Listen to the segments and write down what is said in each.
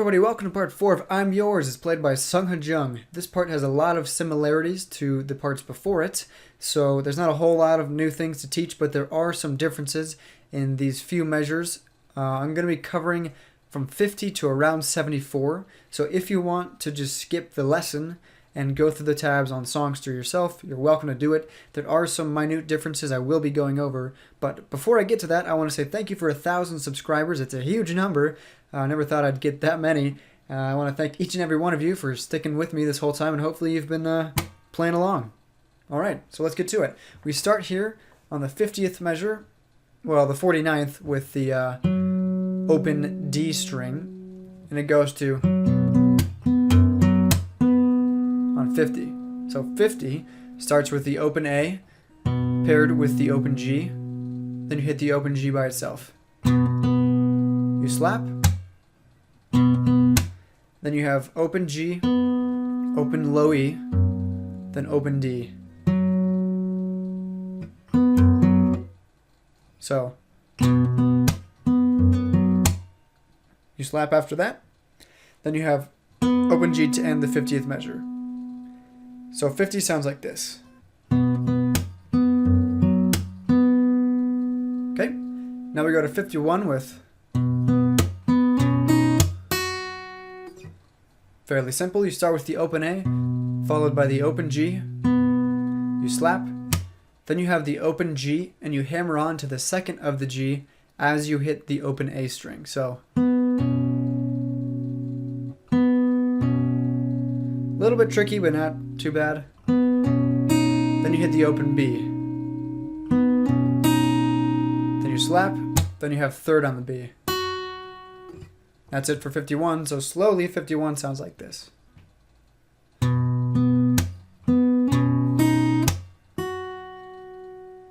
everybody, welcome to part 4 of I'm Yours. It's played by Sungha Jung. This part has a lot of similarities to the parts before it, so there's not a whole lot of new things to teach, but there are some differences in these few measures. I'm going to be covering from 50 to around 74, so if you want to just skip the lesson and go through the tabs on Songster yourself, you're welcome to do it. There are some minute differences I will be going over, but before I get to that, I want to say thank you for 1,000 subscribers. It's a huge number. I never thought I'd get that many. I want to thank each and every one of you for sticking with me this whole time, and hopefully you've been playing along. Alright, so let's get to it. We start here on the 50th measure, well, the 49th, with the open D string, and it goes to on 50. So 50 starts with the open A paired with the open G, then you hit the open G by itself. You slap, then you have open G, open low E, then open D. So you slap after that, then you have open G to end the 50th measure. So 50 sounds like this. Okay, now we go to 51 with fairly simple. You start with the open A, followed by the open G. You slap. Then you have the open G, and you hammer on to the second of the G as you hit the open A string. So a little bit tricky, but not too bad. Then you hit the open B. Then you slap. Then you have third on the B. That's it for 51, so slowly 51 sounds like this.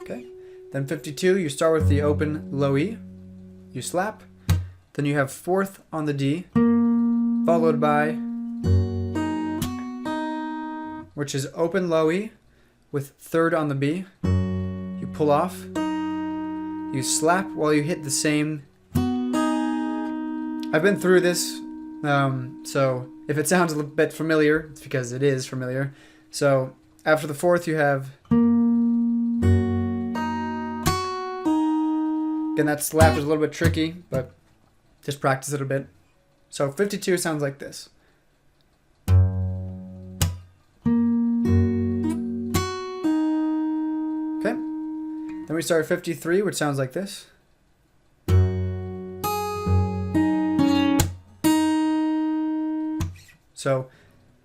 Okay, then 52, you start with the open low E, you slap, then you have fourth on the D, followed by, which is open low E with third on the B, you pull off, you slap while you hit the same. I've been through this, so if it sounds a little bit familiar, it's because it is familiar. So after the fourth, you have, again, that slap is a little bit tricky, but just practice it a bit. So 52 sounds like this. Okay, then we start 53, which sounds like this. So,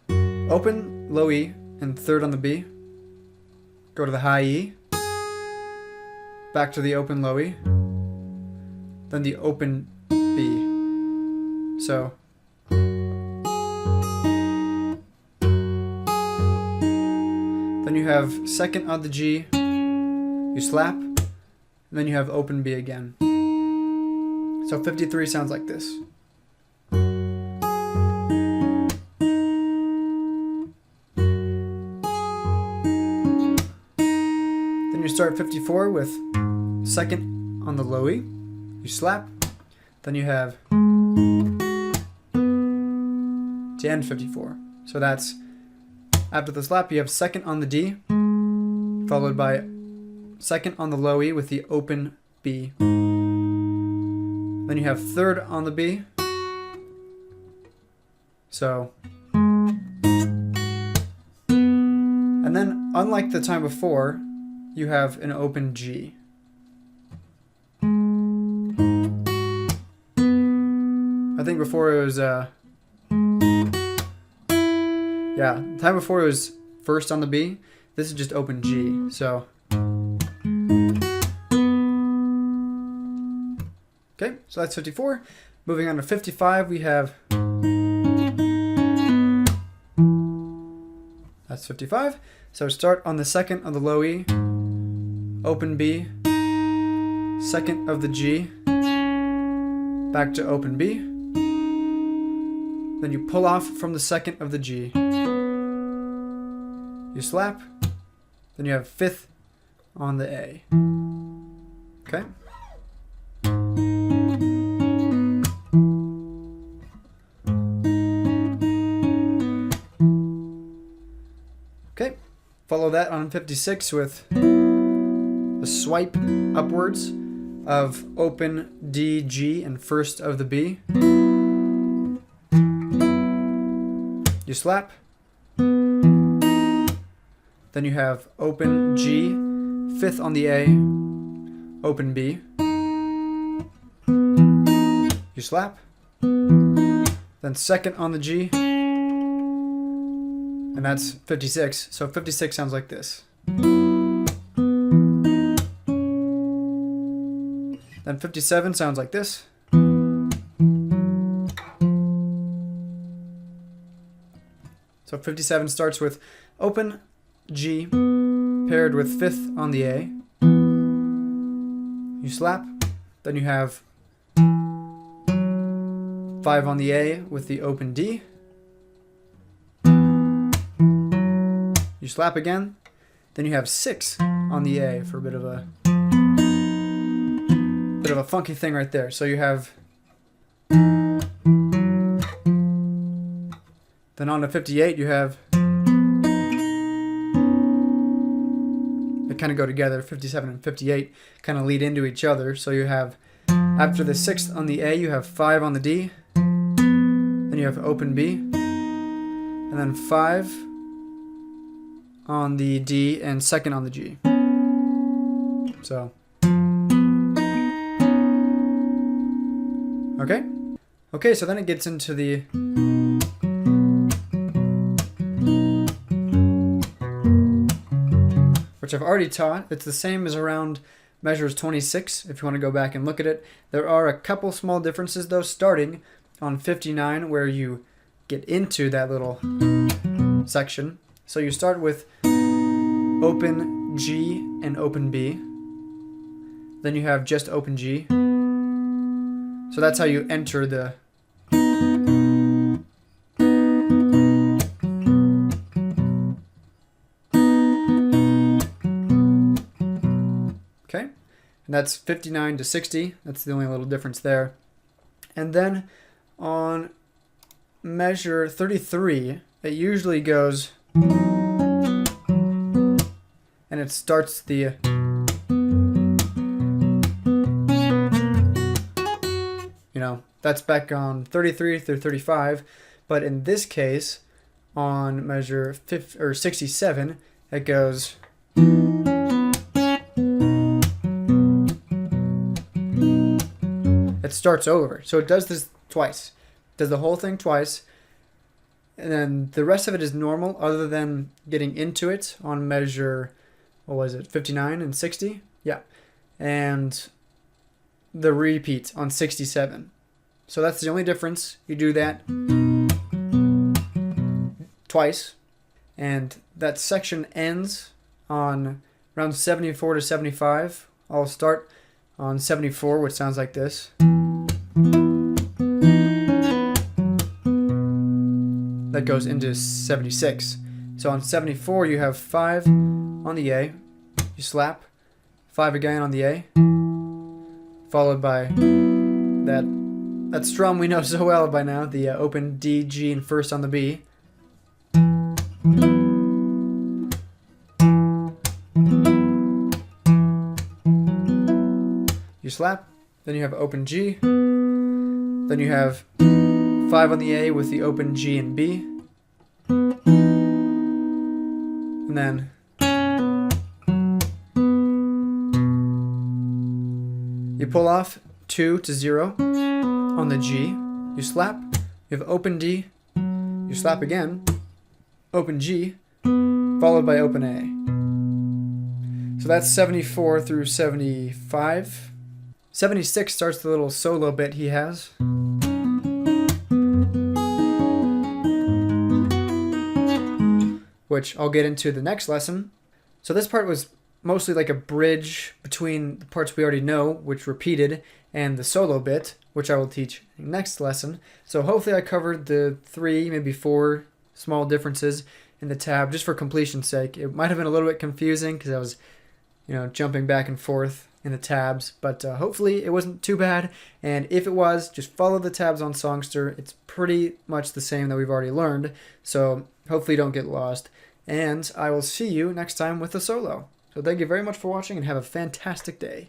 open low E and third on the B, go to the high E, back to the open low E, then the open B. So, then you have second on the G, you slap, and then you have open B again. So 53 sounds like this. You start 54 with second on the low E, you slap, then you have to end 54. So that's after the slap, you have second on the D, followed by second on the low E with the open B. Then you have third on the B. So, and then unlike the time before, you have an open G. I think before it was, yeah, the time before it was first on the B. This is just open G, so. Okay, so that's 54. Moving on to 55, we have, that's 55. So start on the second on the low E, open B, second of the G, back to open B, then you pull off from the second of the G, you slap, then you have fifth on the A. Okay? that on 56 with a swipe upwards of open D, G, and first of the B. You slap. Then you have open G, fifth on the A, open B. You slap. Then second on the G. And that's 56. So 56 sounds like this. Then 57 sounds like this. So 57 starts with open G paired with fifth on the A. You slap. Then you have 5 on the A with the open D. You slap again. Then you have 6 on the A for a bit of a funky thing right there. So you have, then on to 58 you have, they kind of go together. 57 and 58 kind of lead into each other. So you have, after the 6th on the A, you have 5 on the D. Then you have open B. And then 5 on the D and second on the G. So, okay, so then it gets into the which I've already taught. It's the same as around measures 26 if you want to go back and look at it. There are a couple small differences though, starting on 59 where you get into that little section. So you start with open G and open B. Then you have just open G. So that's how you enter the okay, and that's 59 to 60. That's the only little difference there. And then on measure 33, it usually goes and it starts the that's back on 33 through 35, but in this case on measure 67 it goes it starts over. So it does this twice. It does the whole thing twice. And then the rest of it is normal other than getting into it on measure, what was it, 59 and 60? Yeah. And the repeat on 67. So that's the only difference. You do that twice. And that section ends on around 74 to 75. I'll start on 74, which sounds like this. That goes into 76. So on 74 you have 5 on the A, you slap, 5 again on the A, followed by that strum we know so well by now, the open D, G, and first on the B. You slap, then you have open G, then you have 5 on the A with the open G and B, and then you pull off 2 to 0 on the G, you slap, you have open D, you slap again, open G, followed by open A. So that's 74 through 75. 76 starts the little solo bit he has. Which I'll get into the next lesson. So this part was mostly like a bridge between the parts we already know, which repeated, and the solo bit, which I will teach next lesson. So hopefully I covered the 3, maybe 4 small differences in the tab, just for completion's sake. It might have been a little bit confusing because I was, jumping back and forth in the tabs, but hopefully it wasn't too bad. And if it was, just follow the tabs on Songster. It's pretty much the same that we've already learned, so hopefully you don't get lost. and I will see you next time with a solo. So thank you very much for watching and have a fantastic day.